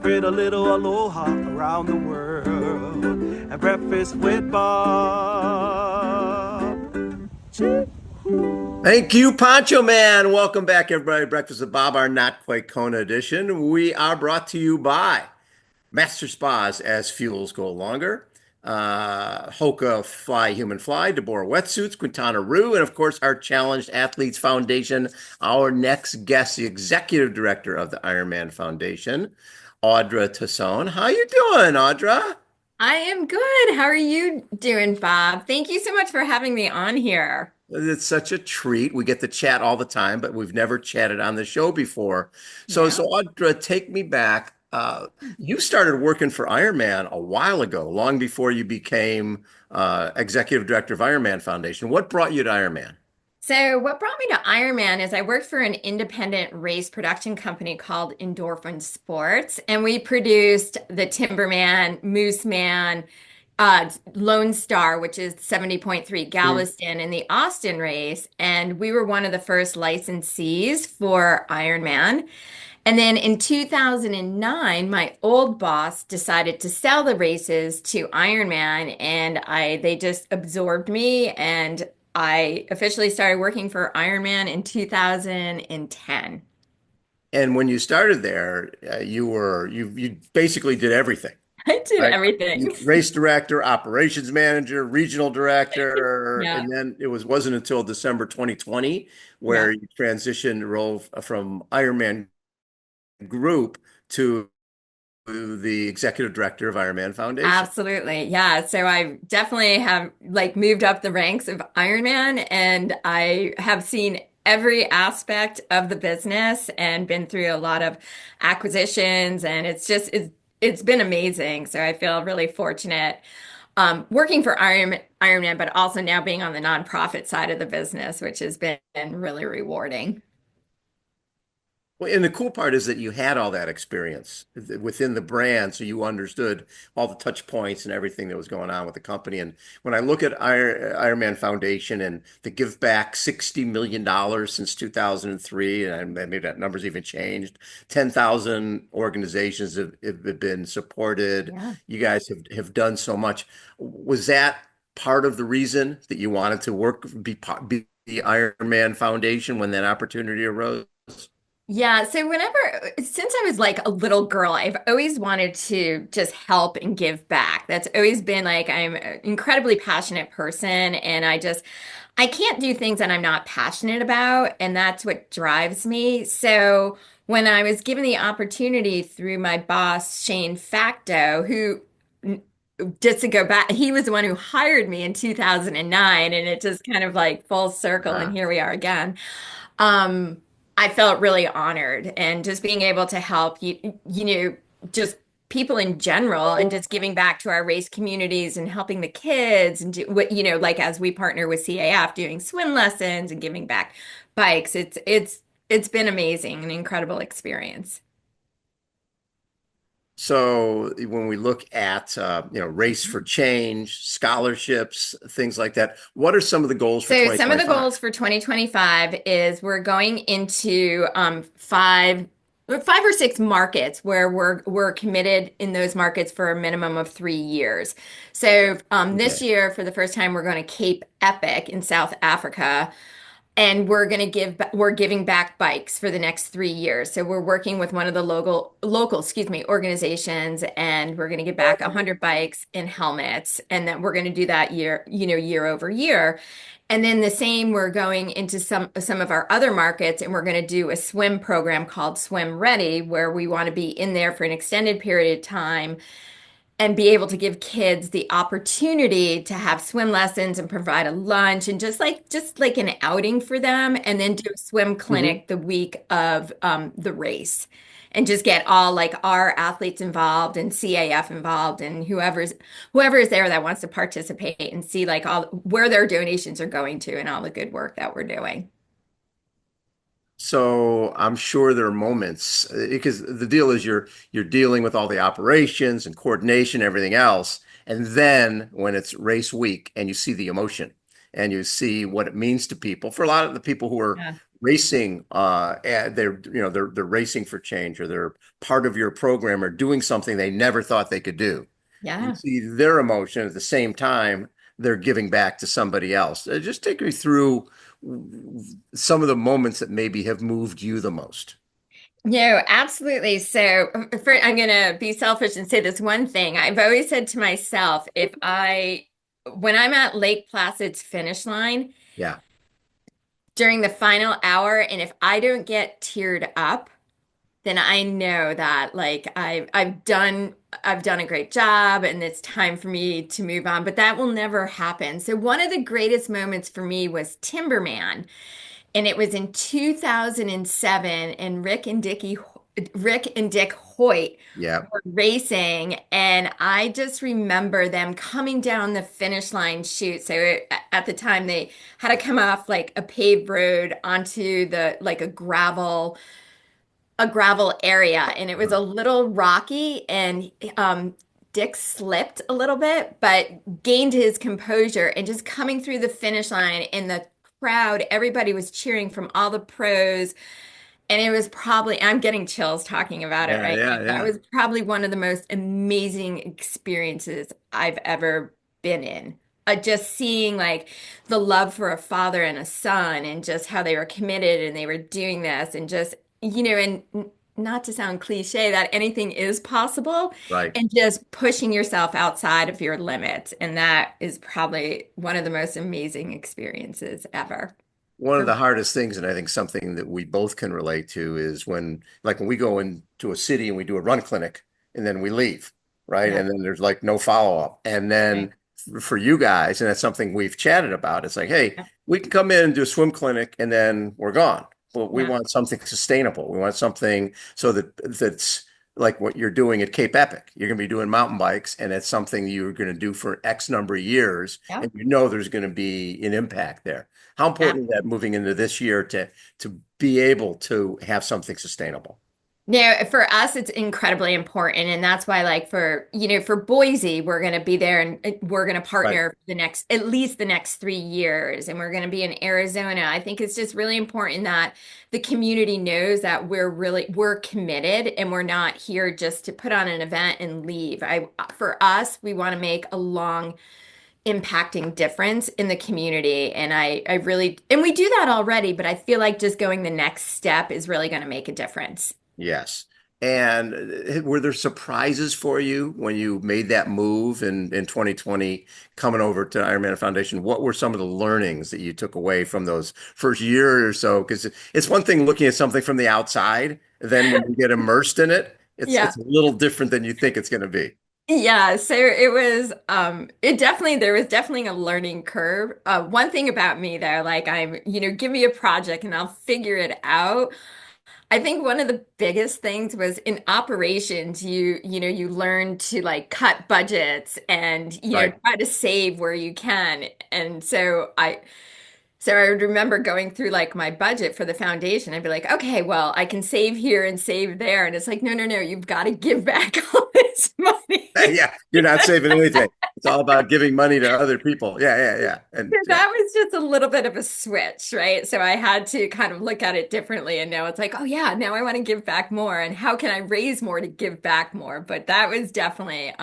spread a little aloha around the world. And breakfast with Bob. Thank you, Poncho Man. Welcome back, everybody. Breakfast with Bob, our not quite Kona edition. We are brought to you by Master Spas as fuels go longer, Hoka Fly Human Fly, Deborah Wetsuits, Quintana Roo, and of course, our Challenged Athletes Foundation. Our next guest, the executive director of the Ironman Foundation, Audra Tassone. How you doing, Audra? I am good. How are you doing, Bob? Thank you so much for having me on here. It's such a treat. We get to chat all the time, but we've never chatted on the show before. So, Yeah. so Audra, take me back. You started working for Ironman a while ago, long before you became executive director of Ironman Foundation. What brought you to Ironman? So, what brought me to Ironman is I worked for an independent race production company called Endorphin Sports, and we produced the Timberman, Mooseman, Lone Star, which is 70.3 Mm. Galveston, and the Austin race. And we were one of the first licensees for Ironman. And then in 2009, my old boss decided to sell the races to Ironman, and they just absorbed me, and I officially started working for Ironman in 2010. And when you started there, you basically did everything, I did right? everything. Race director, operations manager, regional director, Yeah, and then it wasn't until December 2020 yeah, where you transitioned role from Ironman Group to the executive director of Ironman Foundation. absolutely. Yeah. So I definitely have like moved up the ranks of Ironman, and I have seen every aspect of the business and been through a lot of acquisitions, and it's been amazing. So I feel really fortunate working for Ironman, but also now being on the nonprofit side of the business, which has been really rewarding. Well, and the cool part is that you had all that experience within the brand, so you understood all the touch points and everything that was going on with the company. And when I look at Ironman Foundation and the give back $60 million since 2003, and maybe that number's even changed, 10,000 organizations have been supported. Yeah. You guys have done so much. Was that part of the reason that you wanted to be the Ironman Foundation when that opportunity arose? Yeah, so since I was like a little girl, I've always wanted to just help and give back. That's always been like, I'm an incredibly passionate person, and I can't do things that I'm not passionate about, and that's what drives me. So when I was given the opportunity through my boss, Shane Facto, who just to go back, he was the one who hired me in 2009, and it just kind of like full circle, and here we are again. Um, I felt really honored, and just being able to help just people in general, and just giving back to our race communities and helping the kids and do what, like as we partner with CAF doing swim lessons and giving back bikes. It's been amazing, an incredible experience. So when we look at Race for Change, scholarships, things like that, what are some of the goals for So some of the 2025? goals for 2025 is we're going into five or six markets where we're committed in those markets for a minimum of 3 years. So this Okay. year, for the first time, we're going to Cape Epic in South Africa, and we're giving back bikes for the next 3 years. So we're working with one of the excuse me, organizations, and we're going to give back 100 bikes and helmets, and then we're going to do that year over year. And then the same, we're going into some of our other markets, and we're going to do a swim program called Swim Ready, where we want to be in there for an extended period of time and be able to give kids the opportunity to have swim lessons and provide a lunch and just like an outing for them, and then do a swim Mhm. clinic the week of the race, and just get all like our athletes involved and CAF involved, and whoever is there that wants to participate, and see like all where their donations are going to and all the good work that we're doing. So I'm sure there are moments because the deal is you're dealing with all the operations and coordination, everything else, and then when it's race week and you see the emotion and you see what it means to people. For a lot of the people who are Yeah. racing, and they're racing for change, or they're part of your program, or doing something they never thought they could do. You Yeah. see their emotion at the same time they're giving back to somebody else. Just take me through some of the moments that maybe have moved you the most. No, absolutely. So, I'm going to be selfish and say this one thing. I've always said to myself, when I'm at Lake Placid's finish line Yeah, during the final hour, and if I don't get teared up, then I know that like I've done a great job and it's time for me to move on, but that will never happen. So one of the greatest moments for me was Timberman, and it was in 2007, and Rick and Dick Hoyt yeah, were racing, and I just remember them coming down the finish line chute. So at the time they had to come off like a paved road onto the like a gravel area, and it was a little rocky, and Dick slipped a little bit but gained his composure, and just coming through the finish line in the crowd, everybody was cheering from all the pros, and it was probably, I'm getting chills talking about it yeah, right now. yeah, That yeah. was probably one of the most amazing experiences I've ever been in. Just seeing like the love for a father and a son, and just how they were committed and they were doing this, and just, and not to sound cliche, that anything is possible, Right. and just pushing yourself outside of your limits. And that is probably one of the most amazing experiences ever. One of For the hardest things, and I think something that we both can relate to, is when we go into a city and we do a run clinic and then we leave, right? Yeah, And then there's like no follow-up. And right. then for you guys, and that's something we've chatted about, it's like, hey, Yeah, we can come in and do a swim clinic and then we're gone. But we yeah, want something sustainable. We want something so that's like what you're doing at Cape Epic. You're going to be doing mountain bikes, and it's something you're going to do for X number of years, yeah. and there's going to be an impact there. How important is that moving into this year to be able to have something sustainable? No, for us, it's incredibly important. And that's why, like, for Boise, we're going to be there, and we're going to Right. partner for at least the next 3 years. And we're going to be in Arizona. I think it's just really important that the community knows that we're committed, and we're not here just to put on an event and leave. For us, we want to make a long impacting difference in the community. And I really, and we do that already, but I feel like just going the next step is really going to make a difference. Yes. And were there surprises for you when you made that move in 2020, coming over to Ironman Foundation? What were some of the learnings that you took away from those first year or so? Because it's one thing looking at something from the outside, then when you get immersed in it, Yeah. it's a little different than you think it's going to be. Yeah, so it was there was definitely a learning curve. One thing about me though, like give me a project and I'll figure it out. I think one of the biggest things was in operations, you learn to like cut budgets, and Right. try to save where you can. And so I would remember going through like my budget for the foundation. I'd be like, okay, well, I can save here and save there. And it's like, no, no, no, you've got to give back all this money. Yeah, you're not saving anything. It's all about giving money to other people. Yeah, yeah, yeah. And yeah, That was just a little bit of a switch, right? So I had to kind of look at it differently. And now it's like, oh, yeah, now I want to give back more. And how can I raise more to give back more? But that was definitely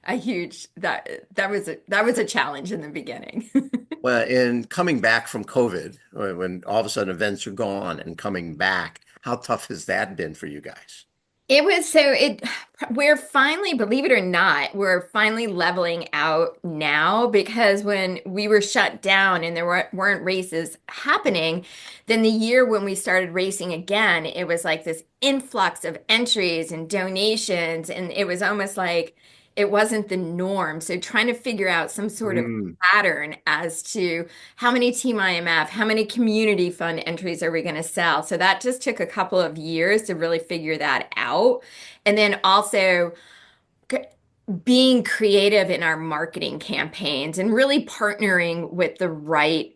a huge that was a challenge in the beginning. well, in coming back from COVID, when all of a sudden events are gone and coming back, how tough has that been for you guys? It was so it we're finally, believe it or not, we're finally leveling out now, because when we were shut down and weren't races happening, then the year when we started racing again, it was like this influx of entries and donations, and it was almost like it wasn't the norm. So trying to figure out some sort of Mm, pattern as to how many Team IMF, how many community fund entries are we going to sell? So that just took a couple of years to really figure that out. And then also c- being creative in our marketing campaigns, and really partnering with the right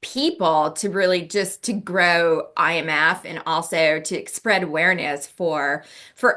people to really just to grow IMF, and also to spread awareness for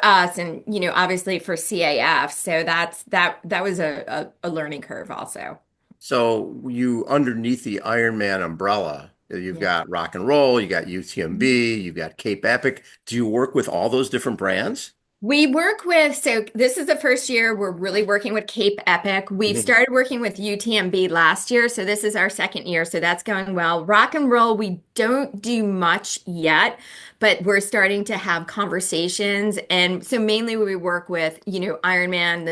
us, and obviously for CAF. So that was a learning curve also. So you underneath the Ironman umbrella, you've Yeah. got rock and roll, you got UTMB, you've got Cape Epic. Do you work with all those different brands? We work with, so this is the first year we're really working with Cape Epic. We Mhm. started working with UTMB last year, so this is our second year, so that's going well. Rock and roll, we don't do much yet, but we're starting to have conversations. And so mainly we work with, Ironman,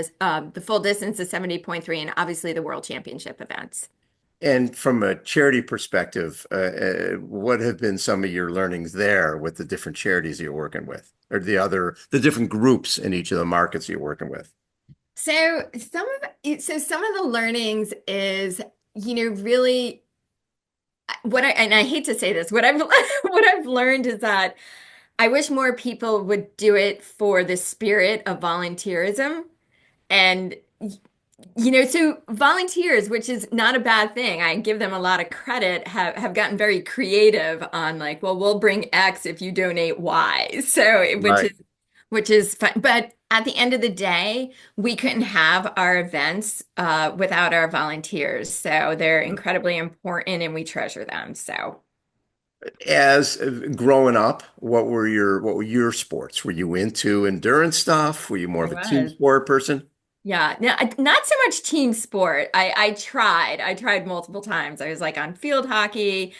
the full distance, the 70.3, and obviously the World Championship events. And from a charity perspective, what have been some of your learnings there with the different charities you're working with, or the different groups in each of the markets you're working with? So some of the learnings is, really and I hate to say this, what I've what I've learned is that I wish more people would do it for the spirit of volunteerism. And so volunteers, which is not a bad thing, I give them a lot of credit, have gotten very creative on like, well, we'll bring X if you donate Y. So Right. which is fun. But at the end of the day, we couldn't have our events without our volunteers. So they're incredibly important and we treasure them. So As growing up, what were your sports? Were you into endurance stuff? Were you more I of a team was. sport person? Yeah, no, not so much team sport. I tried. I tried multiple times. I was like on field hockey.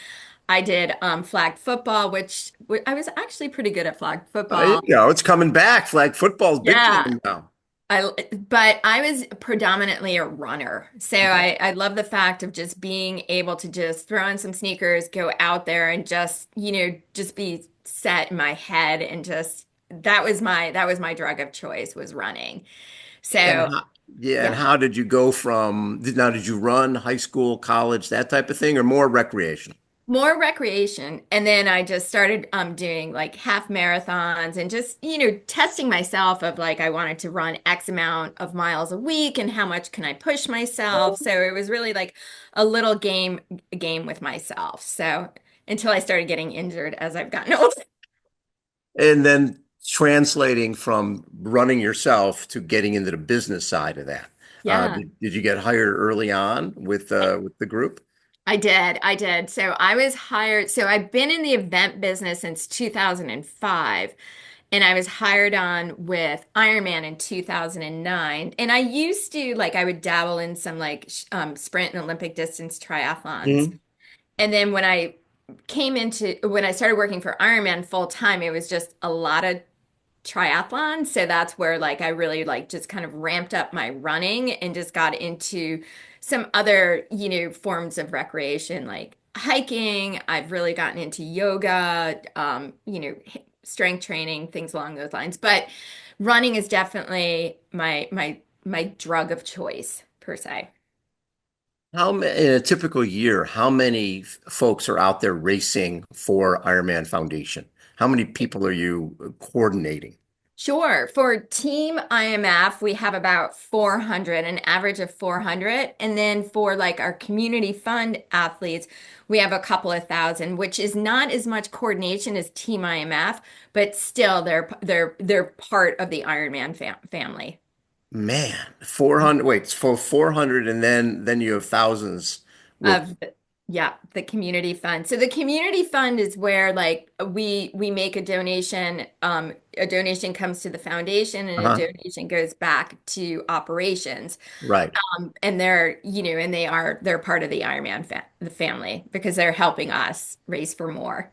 I did flag football, which I was actually pretty good at flag You football. know, it's coming back. Flag football's big Yeah. time now. I but I was predominantly a runner. So I love the fact of just being able to just throw on some sneakers, go out there and just be set in my head and just that was my drug of choice was running. And So how, yeah, and yeah. how did you go from, now, did you run high school, college, that type of thing, or more recreation? More recreation. And then I just started doing like half marathons and just, testing myself of like I wanted to run X amount of miles a week and how much can I push myself. So it was really like a little game with myself. So until I started getting injured as I've gotten older. And then translating from running yourself to getting into the business side of that. Yeah. Did you get hired early on with the group? I did. I did. So I was hired. So I've been in the event business since 2005, and I was hired on with Ironman in 2009. And I used to like I would dabble in some like sprint and Olympic distance triathlons. Mhm. And then when I started working for Ironman full time, it was just a lot of triathlon. So that's where like I really like just kind of ramped up my running and just got into some other, forms of recreation like hiking. I've really gotten into yoga, strength training, things along those lines. But running is definitely my drug of choice per se. In a typical year, how many folks are out there racing for Ironman Foundation? How many people are you coordinating? Sure. For Team IMF, we have about 400, an average of 400. And then for like our community fund athletes, we have a couple of thousand, which is not as much coordination as Team IMF, but still they're part of the Ironman family. Man, 400, wait, so 400 and then you have thousands with Of Yeah, the community fund. So the community fund is where like we make a donation comes to the foundation and a uh-huh. donation goes back to operations. Right. And they're part of the the family because they're helping us raise for more.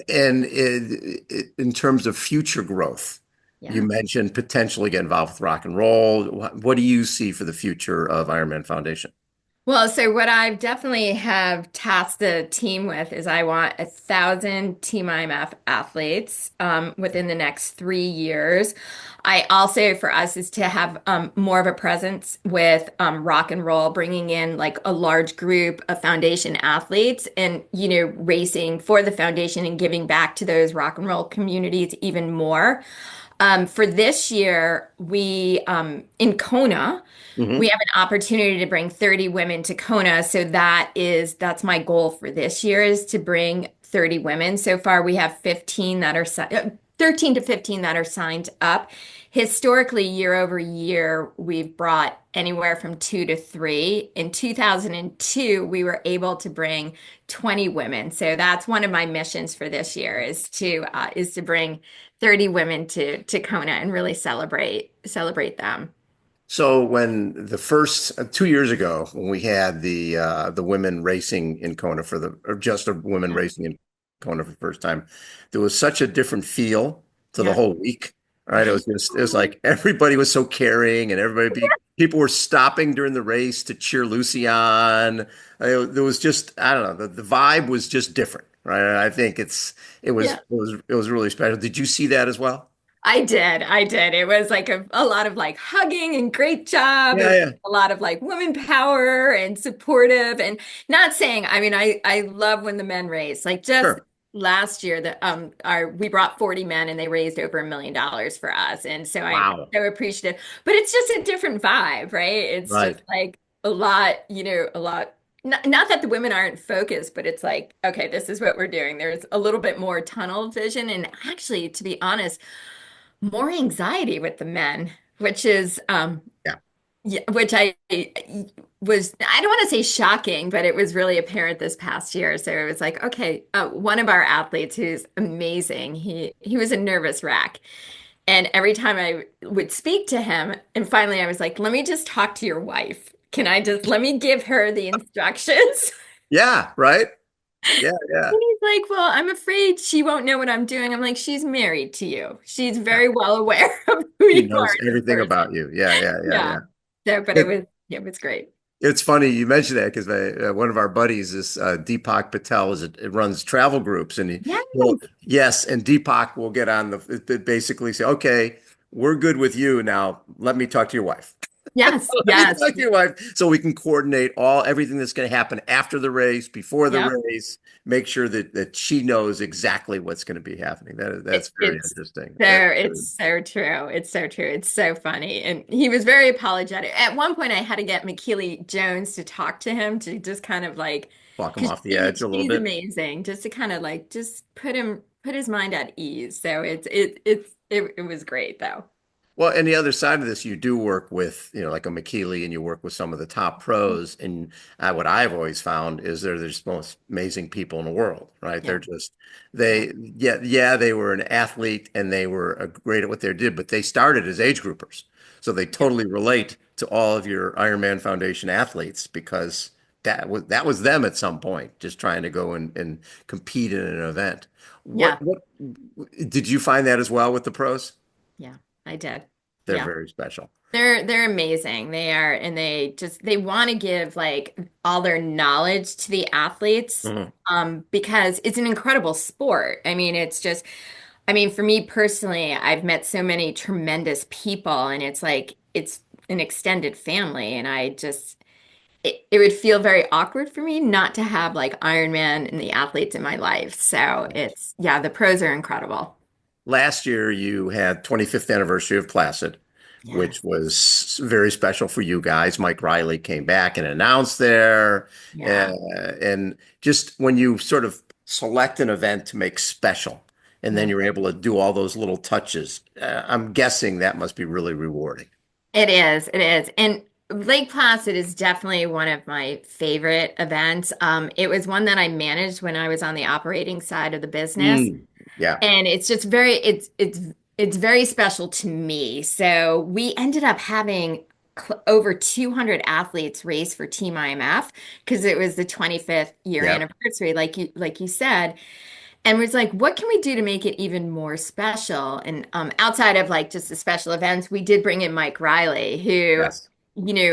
And in terms of future growth, you Yeah. mentioned potentially get involved with rock and roll. What do you see for the future of Ironman Foundation? Well, so what I've definitely have tasked the team with is I want 1,000 Team IMF athletes within the next 3 years. I also, for us, is to have more of a presence with rock and roll, bringing in like a large group of foundation athletes and, racing for the foundation and giving back to those rock and roll communities even more. For this year, we in Kona. We Hmm. have an opportunity to bring 30 women to Kona. So that's my goal for this year is to bring 30 women. So far we have 15 that are 13 to 15 that are signed up. Historically, year over year, we've brought anywhere from two to three. In 2002, we were able to bring 20 women. So that's one of my missions for this year is to bring 30 women to Kona and really celebrate them. So when the first 2 years ago, when we had the women racing in Kona for the or just a women Yeah. racing in Kona for the first time, there was such a different feel to the Yeah. whole week. Right? It was like everybody was so caring, and people were stopping during the race to cheer Lucy on. There was just I don't know the vibe was just different, right? I think Yeah. it was really special. Did you see that as well? I did. I did. It was like a lot of like hugging and great job. It Yeah, was yeah, a lot of like woman power and supportive and not saying, I mean, I love when the men race. Like just sure. last year that we brought 40 men and they raised over $1 million for us. And so I'm Wow. so appreciative. But it's just a different vibe, right? It's just Right. like a lot, a lot. Not that the women aren't focused, but it's like, okay, this is what we're doing. There's a little bit more tunnel vision. And actually, to be honest, more anxiety with the men, which is Yeah. yeah, which I was I don't want to say shocking, but it was really apparent this past year. So it was like, okay, one of our athletes who's amazing, he was a nervous wreck. And every time I would speak to him, and finally I was like, let me just talk to your wife. Can I just let me give her the instructions? Yeah, right? Yeah, yeah. And he's like, well, I'm afraid she won't know what I'm doing. I'm like, she's married to you. She's Yeah. very well aware of who He you are knows as a everything person. about you. Yeah, yeah, yeah, Yeah. yeah. So, but It, it was great. it's funny you mentioned that because one of our buddies is Deepak Patel is it runs travel groups and Yes. will yes, and Deepak will get on basically say, okay, we're good with you now. Let me talk to your wife. Yes. Let me Yes. talk to your wife so we can coordinate everything that's going to happen after the race, before the Yep. race, make sure that she knows exactly what's going to be happening. That's very It's interesting. it's so true. It's so true. It's so funny. And he was very apologetic. At one point, I had to get McKeely Jones to talk to him to just kind of like, Walk them because off the edge a little she's bit. amazing, just to kind of like just put his mind at ease. So it was great though. Well, and the other side of this, you do work with, like a McKeely and you work with some of the top pros. And what I've always found is they're the most amazing people in the world, right? Yeah. They're just, Yeah. yeah, they were an athlete and they were great at what they did, but they started as age groupers. So they Yeah. totally relate to all of your Ironman Foundation athletes because that was them at some point, just trying to go and compete in an event. Yeah. What did you find that as well with the pros? Yeah. I did. They're Yeah. very special. They're amazing. They are, and they want to give like all their knowledge to the athletes, Mhm. because it's an incredible sport. I mean, I mean, for me personally, I've met so many tremendous people, and it's like it's an extended family, and it would feel very awkward for me not to have like Ironman and the athletes in my life. So it's yeah, the pros are incredible. Last year, you had 25th anniversary of Placid, which Yes. was very special for you guys. Mike Riley came back and announced there. Yeah. And just when you sort of select an event to make special, and then Yeah. you're able to do all those little touches, I'm guessing that must be really rewarding. It is. It is. And Lake Placid is definitely one of my favorite events. It was one that I managed when I was on the operating side of the business. Yeah. And it's just it's very special to me. So we ended up having over 200 athletes race for Team IMF because it was the 25th year Yeah. anniversary, like you said. And was like, what can we do to make it even more special? And outside of like just the special events, we did bring in Mike Riley, who, Yes.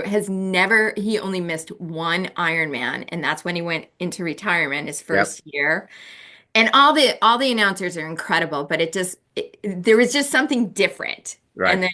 has never, he only missed one Ironman, and that's when he went into retirement his Yep. first year. And all the announcers are incredible, but there was just something different. And Right.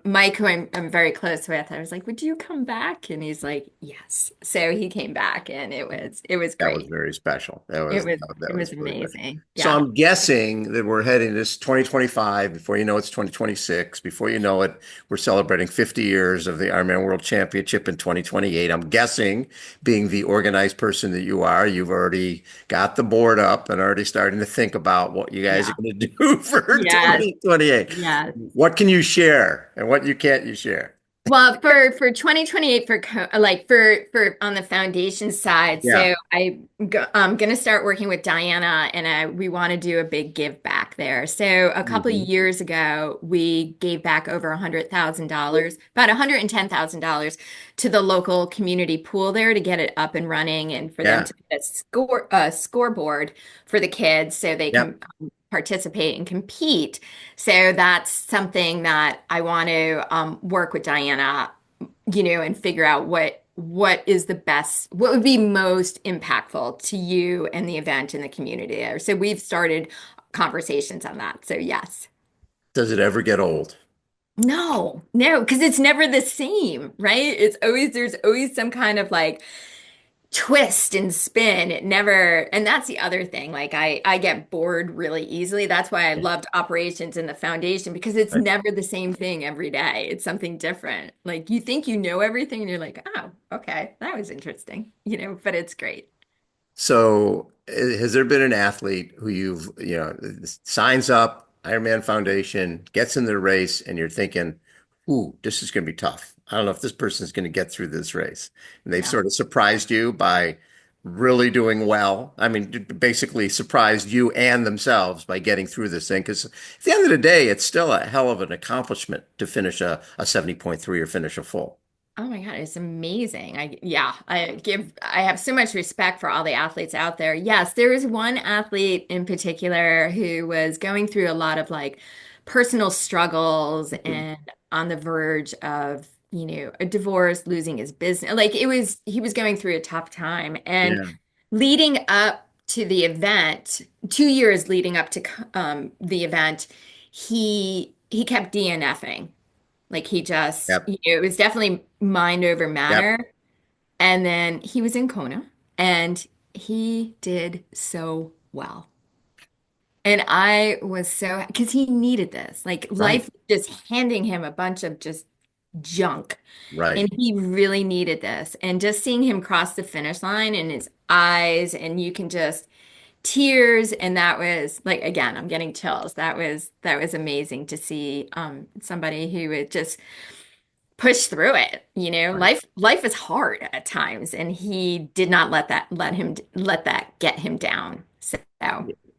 Mike, who I'm very close with, I was like, "Would you come back?" And he's like, "Yes." So he came back, and it was That was great. very special. It was That it was was really special. amazing. So Yeah. I'm guessing that we're heading this 2025. Before you know it's 2026. Before you know it, we're celebrating 50 years of the Ironman World Championship in 2028. I'm guessing, being the organized person that you are, you've already got the board up and already starting to think about what you guys are Yeah. going to do for Yes. 2028. Yes. What can you share and what you can't you share? Well, for 2028 like for on the foundation side, Yeah. so I'm gonna start working with Diana, and we want to do a big give back there. So a couple of Mhm. years ago, we gave back over $100,000, about $110,000 to the local community pool there to get it up and running, and for them Yeah. to get a scoreboard for the kids so they Yep. can participate and compete. So that's something that I want to work with Diana, and figure out what is the best, what would be most impactful to you and the event and the community there. So we've started conversations on that. So yes. Does it ever get old? No, no, because it's never the same, right? There's always some kind of like twist and spin. It never, and that's the other thing. Like I get bored really easily. That's why I Yeah. loved operations in the foundation because it's Right. never the same thing every day. It's something different. Like you think you know everything and you're like, oh, okay, that was interesting, but it's great. So, has there been an athlete who signs up, Ironman Foundation, gets in the race, and you're thinking, ooh, this is going to be tough. I don't know if this person's going to get through this race. And they've Yeah. sort of surprised you by really doing well. I mean, basically surprised you and themselves by getting through this thing. Because at the end of the day, it's still a hell of an accomplishment to finish a 70.3 or finish a full. Oh my God, it's amazing. I have so much respect for all the athletes out there. Yes, there was one athlete in particular who was going through a lot of like personal struggles and on the verge of, a divorce, losing his business. Like he was going through a tough time. And Yeah. leading up to the event, 2 years leading up to the event, he kept DNFing. Like he just, Yep. it was definitely mind over Yep. matter. And then he was in Kona and he did so well. And I was so, because he needed this. Like Right. life was just handing him a bunch of just junk. Right. And he really needed this. And just seeing him cross the finish line and his eyes, and you can just tears. And that was like, again, I'm getting chills. That was amazing to see somebody who would just push through it. Right. Life is hard at times, and he did not let that get him down. So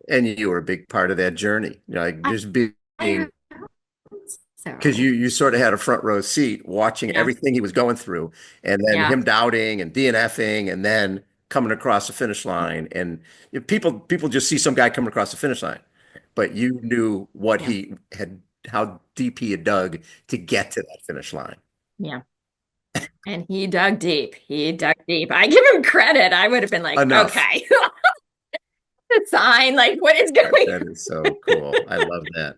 And you were a big part of that journey. Like I, just I being hope because so. you sort of had a front row seat watching Yeah, everything he was going through, and then yeah, him doubting and DNFing, and then coming across the finish line. And people just see some guy coming across the finish line, but you knew what yeah, he had, how deep he had dug to get to that finish line. yeah. And he dug deep. He dug deep. I give him credit. I would have been like, Enough. okay, the sign, like what is going That is so cool. I love that.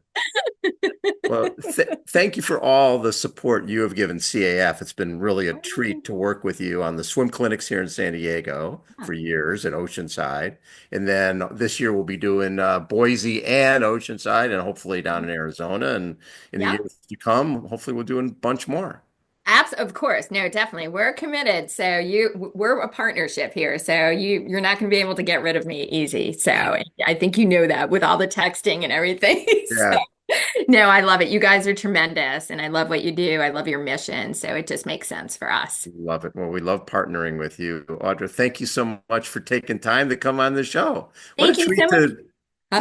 Well, th thank you for all the support you have given CAF. It's been really a treat on? to work with you on the swim clinics here in San Diego for years at Oceanside. And then this year we'll be doing Boise and Oceanside and hopefully down in Arizona. And in the Yeah. years to come, hopefully we'll do a bunch more. Abs Of course. No, definitely. We're committed. So we're a partnership here. So you're not going to be able to get rid of me easy. So I think you know that with all the texting and everything. So Yeah, no, I love it. You guys are tremendous and I love what you do. I love your mission. So it just makes sense for us. love it. Well, we love partnering with you. Audra, thank you so much for taking time to come on the show. What a Thank you treat so much. to Uh,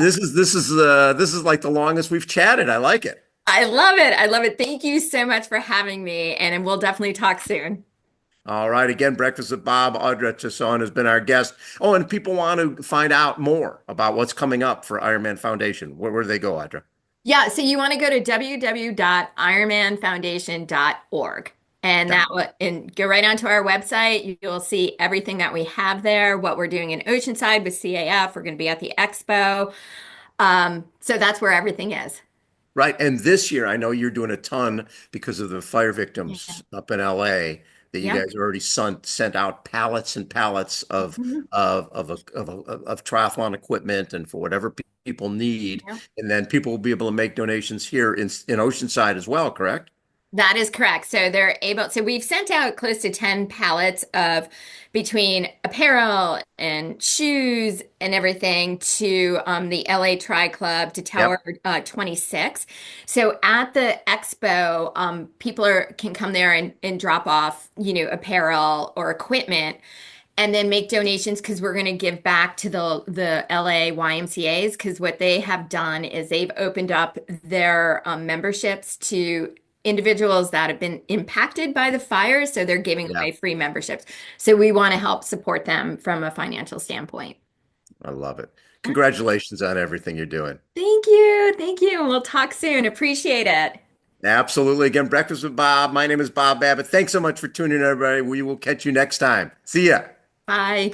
this is like the longest we've chatted. I like it. I love it. I love it. Thank you so much for having me. And we'll definitely talk soon. All right. Again, Breakfast with Bob. Audra Tassone has been our guest. Oh, and people want to find out more about what's coming up for Ironman Foundation. Where do they go, Audra? Yeah, so you want to go to www.ironmanfoundation.org and go right onto our website. You'll see everything that we have there, what we're doing in Oceanside with CAF. We're going to be at the expo. So that's where everything is. Right. And this year, I know you're doing a ton because of the fire Yeah. victims up in LA that you Yep. guys already sent out pallets and pallets Mhm. of triathlon equipment and for whatever people need. Yep. And then people will be able to make donations here in Oceanside as well, correct? That is correct. So they're able, so we've sent out close to 10 pallets of between apparel and shoes and everything to the LA Tri Club to Tower Yep. 26. So at the expo, people can come there and drop off, apparel or equipment and then make donations because we're going to give back to the LA YMCA's because what they have done is they've opened up their memberships to individuals that have been impacted by the fires, so they're giving Yeah. away free memberships. So we want to help support them from a financial standpoint. I love it. Okay. Congratulations on everything you're doing. Thank you. Thank you. We'll talk soon. Appreciate it. Absolutely. Again, Breakfast with Bob. My name is Bob Babbitt. Thanks so much for tuning in, everybody. We will catch you next time. See ya. Bye.